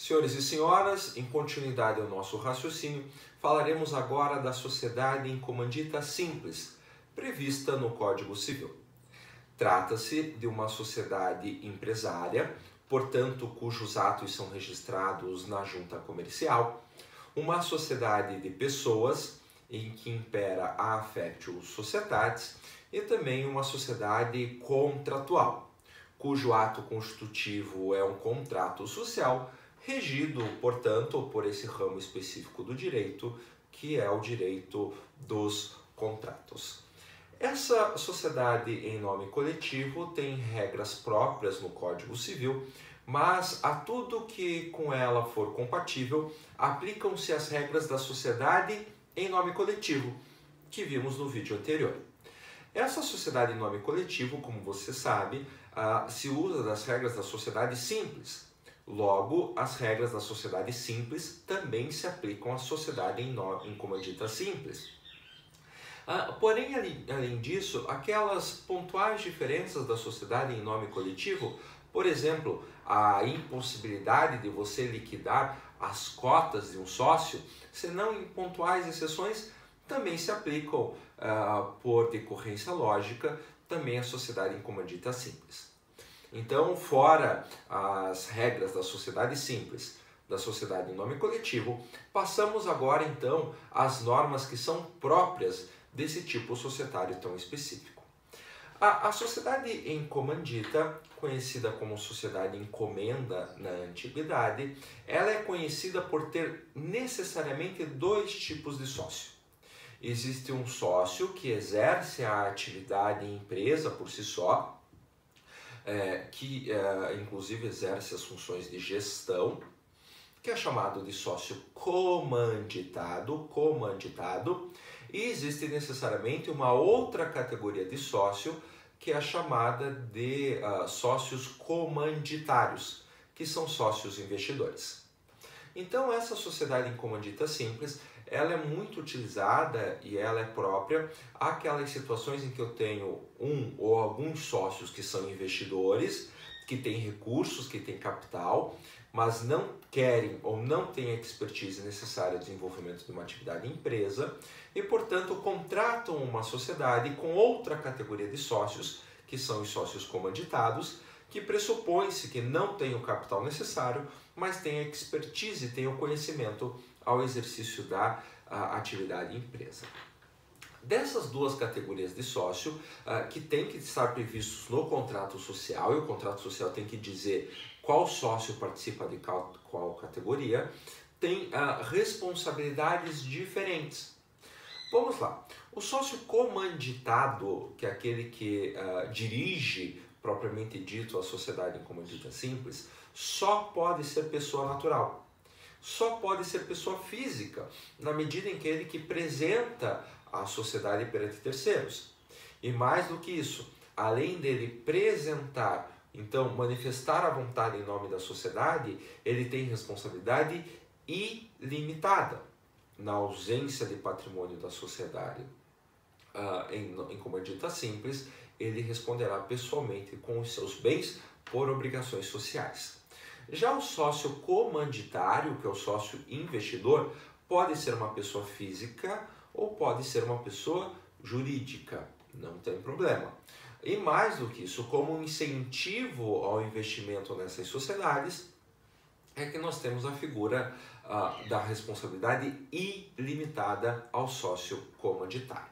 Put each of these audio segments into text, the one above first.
Senhores e senhoras, em continuidade ao nosso raciocínio, falaremos agora da sociedade em comandita simples, prevista no Código Civil. Trata-se de uma sociedade empresária, portanto, cujos atos são registrados na junta comercial, uma sociedade de pessoas, em que impera a affectio societatis, e também uma sociedade contratual, cujo ato constitutivo é um contrato social, regido, portanto, por esse ramo específico do direito, que é o direito dos contratos. Essa sociedade em nome coletivo tem regras próprias no Código Civil, mas a tudo que com ela for compatível, aplicam-se as regras da sociedade em nome coletivo, que vimos no vídeo anterior. Essa sociedade em nome coletivo, como você sabe, se usa das regras da sociedade simples. Logo, as regras da sociedade simples também se aplicam à sociedade em comandita simples. Porém, além disso, aquelas pontuais diferenças da sociedade em nome coletivo, por exemplo, a impossibilidade de você liquidar as cotas de um sócio, senão em pontuais exceções, também se aplicam, por decorrência lógica, também à sociedade em comandita simples. Então, fora as regras da sociedade simples, da sociedade em nome coletivo, passamos agora então às normas que são próprias desse tipo societário tão específico. A sociedade em comandita, conhecida como sociedade em comenda na antiguidade, ela é conhecida por ter necessariamente dois tipos de sócio. Existe um sócio que exerce a atividade em empresa por si só, que inclusive exerce as funções de gestão, que é chamado de sócio comanditado, e existe necessariamente uma outra categoria de sócio, que é a chamada de sócios comanditários, que são sócios investidores. Então, essa sociedade em comandita simples, ela é muito utilizada e ela é própria àquelas situações em que eu tenho um ou alguns sócios que são investidores, que têm recursos, que têm capital, mas não querem ou não têm a expertise necessária ao desenvolvimento de uma atividade em empresa e, portanto, contratam uma sociedade com outra categoria de sócios, que são os sócios comanditados, que pressupõe-se que não têm o capital necessário, mas têm a expertise, têm o conhecimento ao exercício da atividade em empresa. Dessas duas categorias de sócio, que tem que estar previstos no contrato social, e o contrato social tem que dizer qual sócio participa de qual categoria, tem responsabilidades diferentes. Vamos lá. O sócio comanditado, que é aquele que dirige, propriamente dito, a sociedade em comandita simples, só pode ser pessoa natural. Só pode ser pessoa física, na medida em que ele que representa a sociedade perante terceiros. E mais do que isso, além dele representar, então manifestar a vontade em nome da sociedade, ele tem responsabilidade ilimitada. Na ausência de patrimônio da sociedade em comandita simples, ele responderá pessoalmente com os seus bens por obrigações sociais. Já o sócio comanditário, que é o sócio investidor, pode ser uma pessoa física ou pode ser uma pessoa jurídica, não tem problema. E mais do que isso, como um incentivo ao investimento nessas sociedades, é que nós temos a figura da responsabilidade ilimitada ao sócio comanditário.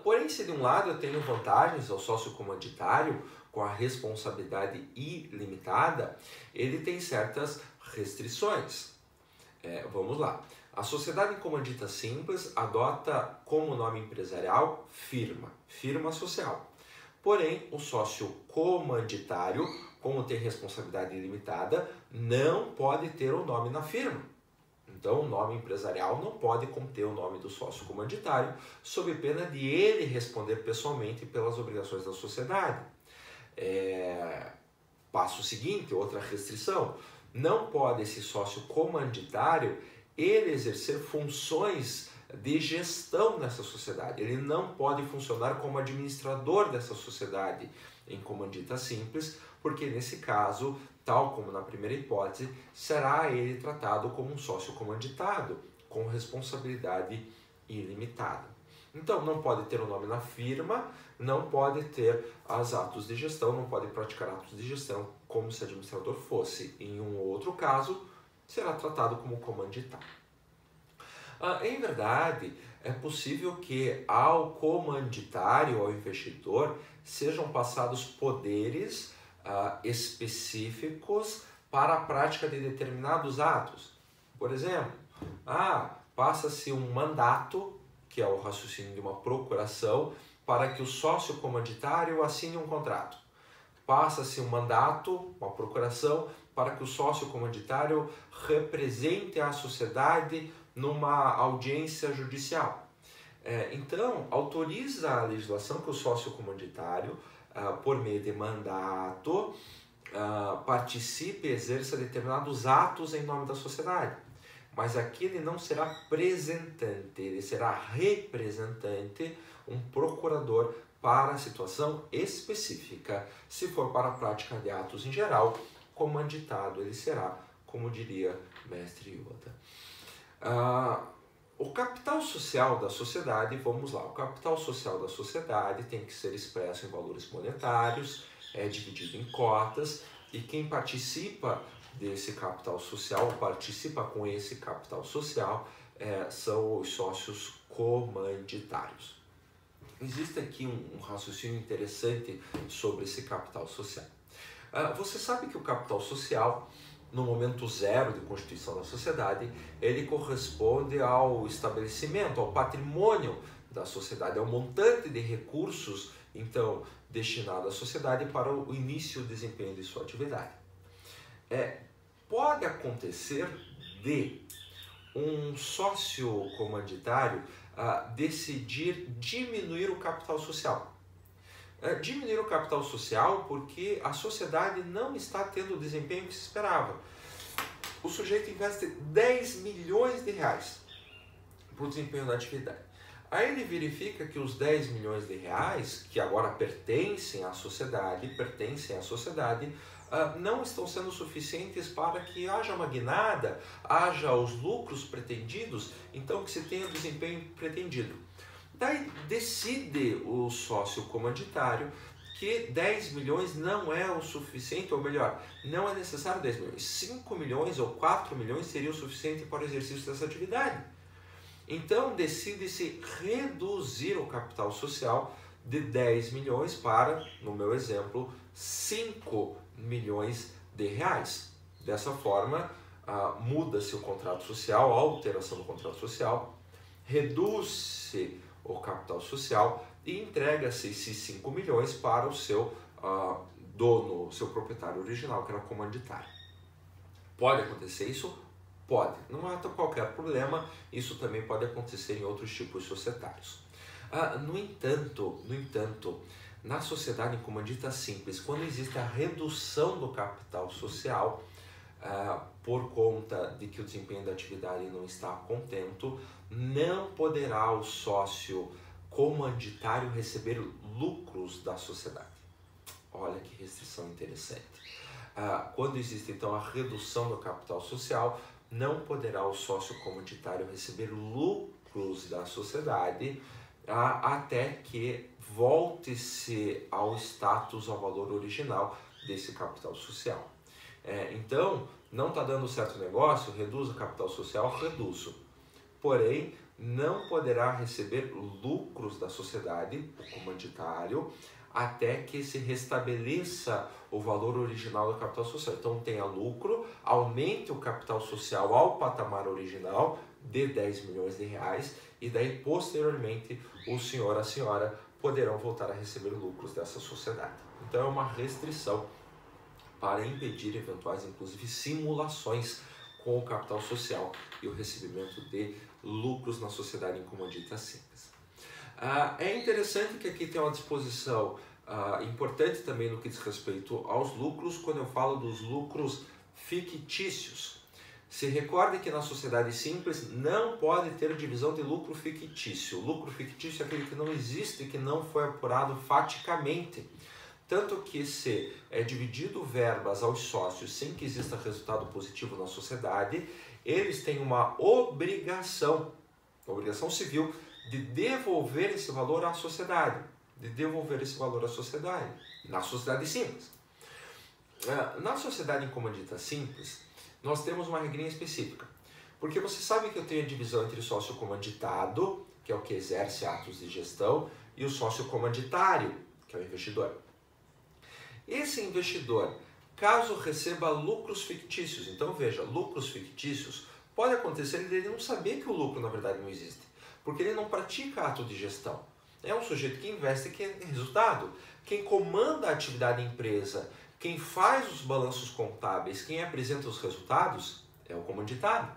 Porém, se de um lado eu tenho vantagens ao sócio comanditário com a responsabilidade ilimitada, ele tem certas restrições. Vamos lá. A sociedade em comandita simples adota como nome empresarial firma social. Porém, o sócio comanditário, como tem responsabilidade ilimitada, não pode ter o nome na firma. Então, o nome empresarial não pode conter o nome do sócio comanditário, sob pena de ele responder pessoalmente pelas obrigações da sociedade. Passo seguinte, outra restrição, não pode esse sócio comanditário ele exercer funções de gestão nessa sociedade. Ele não pode funcionar como administrador dessa sociedade em comandita simples, porque nesse caso tal como na primeira hipótese, será ele tratado como um sócio comanditado, com responsabilidade ilimitada. Então, não pode ter o nome na firma, não pode ter os atos de gestão, não pode praticar atos de gestão como se administrador fosse. Em um outro caso, será tratado como comanditário. Em verdade, é possível que ao comanditário, ao investidor, sejam passados poderes específicos para a prática de determinados atos. Por exemplo, passa-se um mandato, que é o raciocínio de uma procuração, para que o sócio comanditário assine um contrato. Passa-se um mandato, uma procuração, para que o sócio comanditário represente a sociedade numa audiência judicial. Então, autoriza a legislação que o sócio comanditário, por meio de mandato, participe e exerça determinados atos em nome da sociedade. Mas aqui ele não será representante, ele será representante, um procurador para a situação específica. Se for para a prática de atos em geral, comanditado ele será, como diria mestre Yoda. O capital social da sociedade, vamos lá, o capital social da sociedade tem que ser expresso em valores monetários, é dividido em cotas, e quem participa desse capital social, participa com esse capital social, são os sócios comanditários. Existe aqui um raciocínio interessante sobre esse capital social. Você sabe que o capital social, no momento zero de constituição da sociedade, ele corresponde ao estabelecimento, ao patrimônio da sociedade, ao montante de recursos, então, destinado à sociedade para o início e o desempenho de sua atividade. Pode acontecer de um sócio comanditário decidir diminuir o capital social. Diminuir o capital social porque a sociedade não está tendo o desempenho que se esperava. O sujeito investe 10 milhões de reais para o desempenho da atividade. Aí ele verifica que os 10 milhões de reais, que agora pertencem à sociedade, não estão sendo suficientes para que haja uma guinada, haja os lucros pretendidos, então que se tenha o desempenho pretendido. Daí decide o sócio comanditário que 10 milhões não é o suficiente, ou melhor, não é necessário 10 milhões. 5 milhões ou 4 milhões seria o suficiente para o exercício dessa atividade. Então decide-se reduzir o capital social de 10 milhões para, no meu exemplo, 5 milhões de reais. Dessa forma, muda-se o contrato social, a alteração do contrato social, reduz-se o capital social e entrega-se esses 5 milhões para o seu dono, o seu proprietário original, que era comanditário. Pode acontecer isso? Pode. Não há qualquer problema, isso também pode acontecer em outros tipos societários. No entanto, na sociedade em comandita simples, quando existe a redução do capital social, por conta de que o desempenho da atividade não está contento, não poderá o sócio comanditário receber lucros da sociedade. Olha que restrição interessante. Quando existe então a redução do capital social, não poderá o sócio comanditário receber lucros da sociedade até que volte-se ao status, ao valor original desse capital social. Então, não está dando certo o negócio, reduz o capital social, reduzo. Porém, não poderá receber lucros da sociedade, o comanditário, até que se restabeleça o valor original do capital social. Então tenha lucro, aumente o capital social ao patamar original de 10 milhões de reais e daí posteriormente o senhor e a senhora poderão voltar a receber lucros dessa sociedade. Então é uma restrição para impedir eventuais, inclusive, simulações com o capital social e o recebimento de lucros na sociedade em comandita simples. É interessante que aqui tem uma disposição importante também no que diz respeito aos lucros, quando eu falo dos lucros fictícios. Se recorde que na sociedade simples não pode ter divisão de lucro fictício. O lucro fictício é aquele que não existe, que não foi apurado faticamente. tanto que se é dividido verbas aos sócios sem que exista resultado positivo na sociedade, eles têm uma obrigação civil, de devolver esse valor à sociedade, na sociedade simples. Na sociedade em comandita simples, nós temos uma regrinha específica, porque você sabe que eu tenho a divisão entre o sócio comanditado, que é o que exerce atos de gestão, e o sócio comanditário, que é o investidor. Esse investidor, caso receba lucros fictícios, então veja, lucros fictícios, pode acontecer ele não saber que o lucro na verdade não existe, porque ele não pratica ato de gestão. É um sujeito que investe que é resultado. Quem comanda a atividade da empresa, quem faz os balanços contábeis, quem apresenta os resultados, é o comanditado.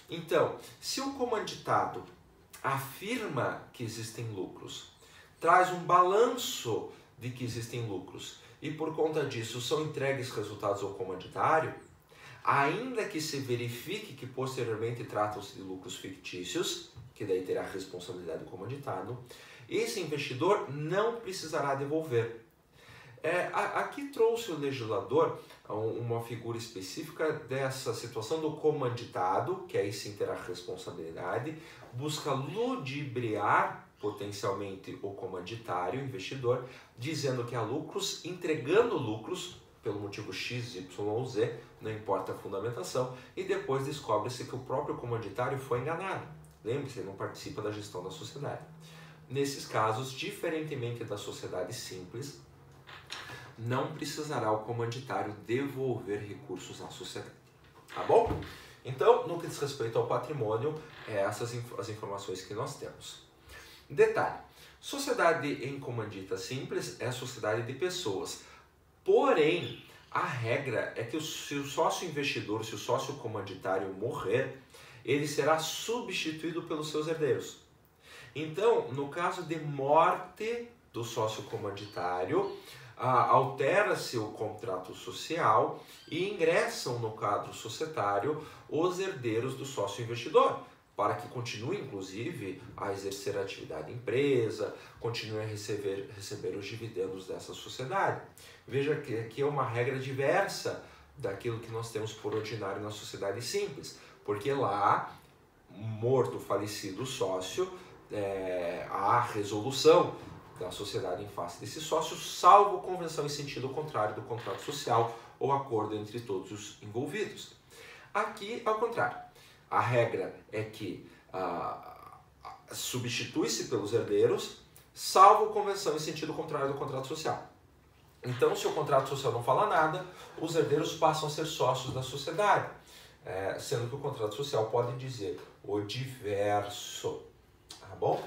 Então, se o comanditado afirma que existem lucros, traz um balanço de que existem lucros e por conta disso são entregues resultados ao comanditário, ainda que se verifique que posteriormente tratam-se de lucros fictícios, que daí terá a responsabilidade do comanditado, esse investidor não precisará devolver. Aqui trouxe o legislador uma figura específica dessa situação do comanditado, que aí sim terá responsabilidade, busca ludibriar potencialmente o comanditário, o investidor, dizendo que há lucros, entregando lucros pelo motivo X, Y ou Z, não importa a fundamentação, e depois descobre-se que o próprio comanditário foi enganado. Lembre-se, ele não participa da gestão da sociedade. Nesses casos, diferentemente da sociedade simples, não precisará o comanditário devolver recursos à sociedade. Tá bom? Então, no que diz respeito ao patrimônio, essas as informações que nós temos. Detalhe, sociedade em comandita simples é sociedade de pessoas. Porém, a regra é que se o sócio investidor, se o sócio comanditário morrer, ele será substituído pelos seus herdeiros. Então, no caso de morte do sócio comanditário, altera-se o contrato social e ingressam no quadro societário os herdeiros do sócio investidor, para que continue, inclusive, a exercer a atividade empresa, continue a receber os dividendos dessa sociedade. Veja que aqui é uma regra diversa daquilo que nós temos por ordinário na sociedade simples, porque lá, morto, falecido o sócio, há resolução da sociedade em face desse sócio, salvo convenção em sentido contrário do contrato social ou acordo entre todos os envolvidos. Aqui, ao contrário, a regra é que substitui-se pelos herdeiros, salvo convenção em sentido contrário do contrato social. Então, se o contrato social não fala nada, os herdeiros passam a ser sócios da sociedade, sendo que o contrato social pode dizer o diverso. Tá bom?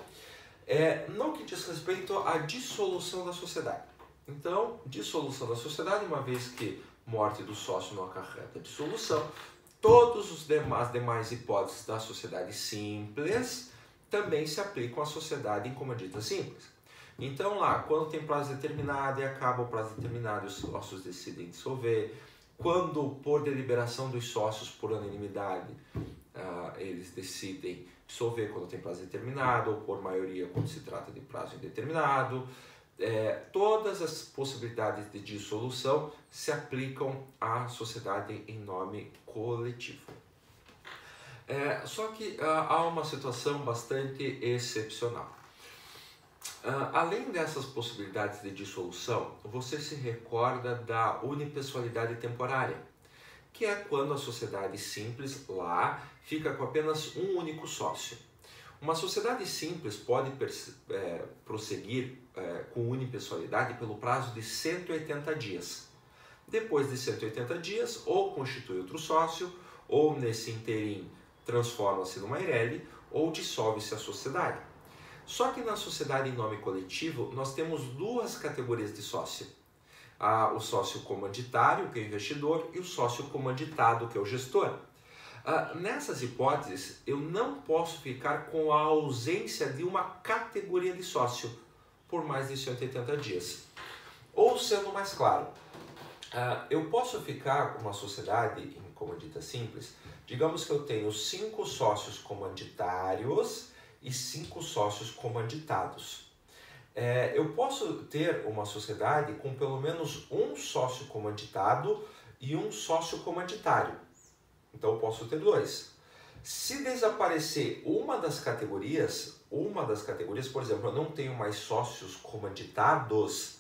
No que diz respeito à dissolução da sociedade. Então, dissolução da sociedade, uma vez que morte do sócio não acarreta dissolução, todas as demais hipóteses da sociedade simples também se aplicam à sociedade em comandita simples. Então lá, quando tem prazo determinado e acaba o prazo determinado, os sócios decidem dissolver. Quando, por deliberação dos sócios, por unanimidade, eles decidem dissolver quando tem prazo determinado, ou por maioria quando se trata de prazo indeterminado. Todas as possibilidades de dissolução se aplicam à sociedade em nome coletivo. Só que há uma situação bastante excepcional. Além dessas possibilidades de dissolução, você se recorda da unipessoalidade temporária, que é quando a sociedade simples lá fica com apenas um único sócio. Uma sociedade simples pode prosseguir com unipessoalidade pelo prazo de 180 dias. Depois de 180 dias, ou constitui outro sócio, ou nesse interim transforma-se numa EIRELI, ou dissolve-se a sociedade. Só que na sociedade em nome coletivo, nós temos duas categorias de sócio. O sócio comanditário, que é o investidor, e o sócio comanditado, que é o gestor. Nessas hipóteses, eu não posso ficar com a ausência de uma categoria de sócio por mais de 180 dias. Ou, sendo mais claro, eu posso ficar com uma sociedade em comandita simples, digamos que eu tenho 5 sócios comanditários e 5 sócios comanditados. Eu posso ter uma sociedade com pelo menos um sócio comanditado e um sócio comanditário. Então eu posso ter dois. Se desaparecer uma das categorias, por exemplo, eu não tenho mais sócios comanditados,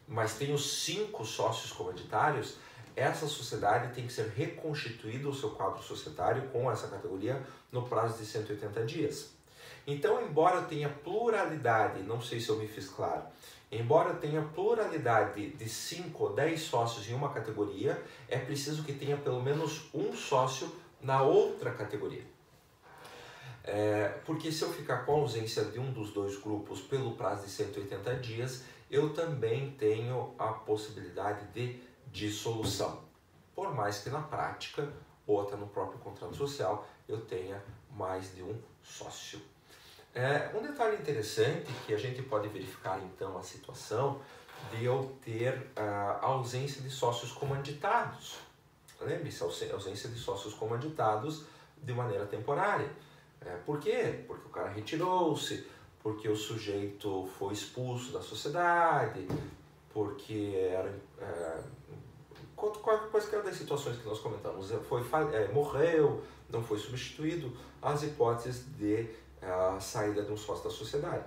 mas tenho 5 sócios comanditários, essa sociedade tem que ser reconstituída o seu quadro societário com essa categoria no prazo de 180 dias. Então, embora eu tenha pluralidade, não sei se eu me fiz claro, embora eu tenha pluralidade de 5 ou 10 sócios em uma categoria, é preciso que tenha pelo menos um sócio na outra categoria. Porque se eu ficar com a ausência de um dos dois grupos pelo prazo de 180 dias, eu também tenho a possibilidade de dissolução. Por mais que na prática, ou até no próprio contrato social, eu tenha mais de um sócio. Um detalhe interessante que a gente pode verificar então a situação de eu ter a ausência de sócios comanditados. Lembre-se, a ausência de sócios comanditados de maneira temporária. Por quê? Porque o cara retirou-se, porque o sujeito foi expulso da sociedade, porque quaisquer das situações que nós comentamos, morreu, não foi substituído, as hipóteses de saída de um sócio da sociedade.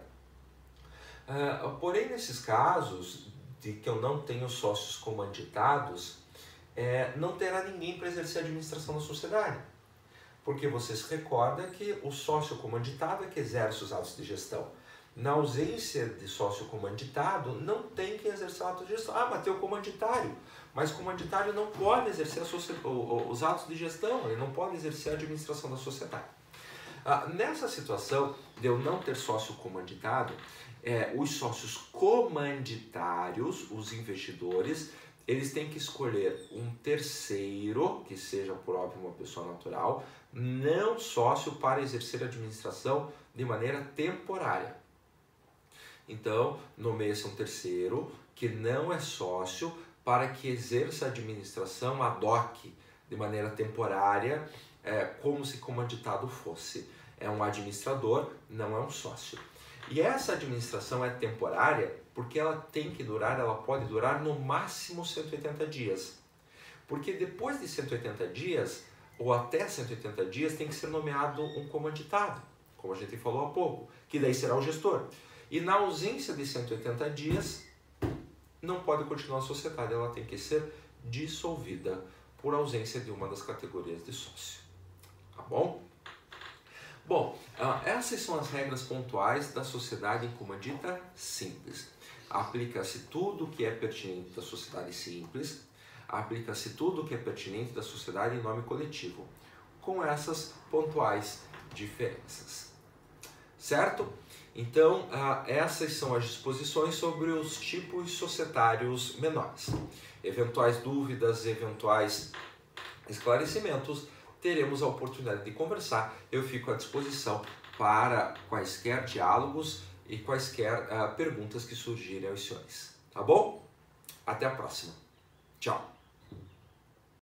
Porém, nesses casos de que eu não tenho sócios comanditados, não terá ninguém para exercer a administração da sociedade. Porque você se recorda que o sócio comanditado é que exerce os atos de gestão. Na ausência de sócio comanditado, não tem quem exercer o ato de gestão. Mas tem o comanditário. Mas o comanditário não pode exercer os atos de gestão, ele não pode exercer a administração da sociedade. Nessa situação de eu não ter sócio comanditado, os sócios comanditários, os investidores, eles têm que escolher um terceiro, que seja por óbvio uma pessoa natural, não sócio para exercer a administração de maneira temporária. Então, nomeia-se um terceiro que não é sócio para que exerça a administração ad hoc, de maneira temporária, como se comanditado fosse. É um administrador, não é um sócio. E essa administração é temporária porque ela pode durar no máximo 180 dias. Porque depois de 180 dias, ou até 180 dias, tem que ser nomeado um comanditado, como a gente falou há pouco, que daí será o gestor. E na ausência de 180 dias, não pode continuar a sociedade, ela tem que ser dissolvida por ausência de uma das categorias de sócio. Tá bom? Bom, essas são as regras pontuais da sociedade em comandita simples. Aplica-se tudo que é pertinente da sociedade simples, aplica-se tudo que é pertinente da sociedade em nome coletivo, com essas pontuais diferenças. Certo? Então, essas são as disposições sobre os tipos societários menores. Eventuais dúvidas, eventuais esclarecimentos, teremos a oportunidade de conversar. Eu fico à disposição para quaisquer diálogos e quaisquer perguntas que surgirem aos senhores. Tá bom? Até a próxima. Tchau.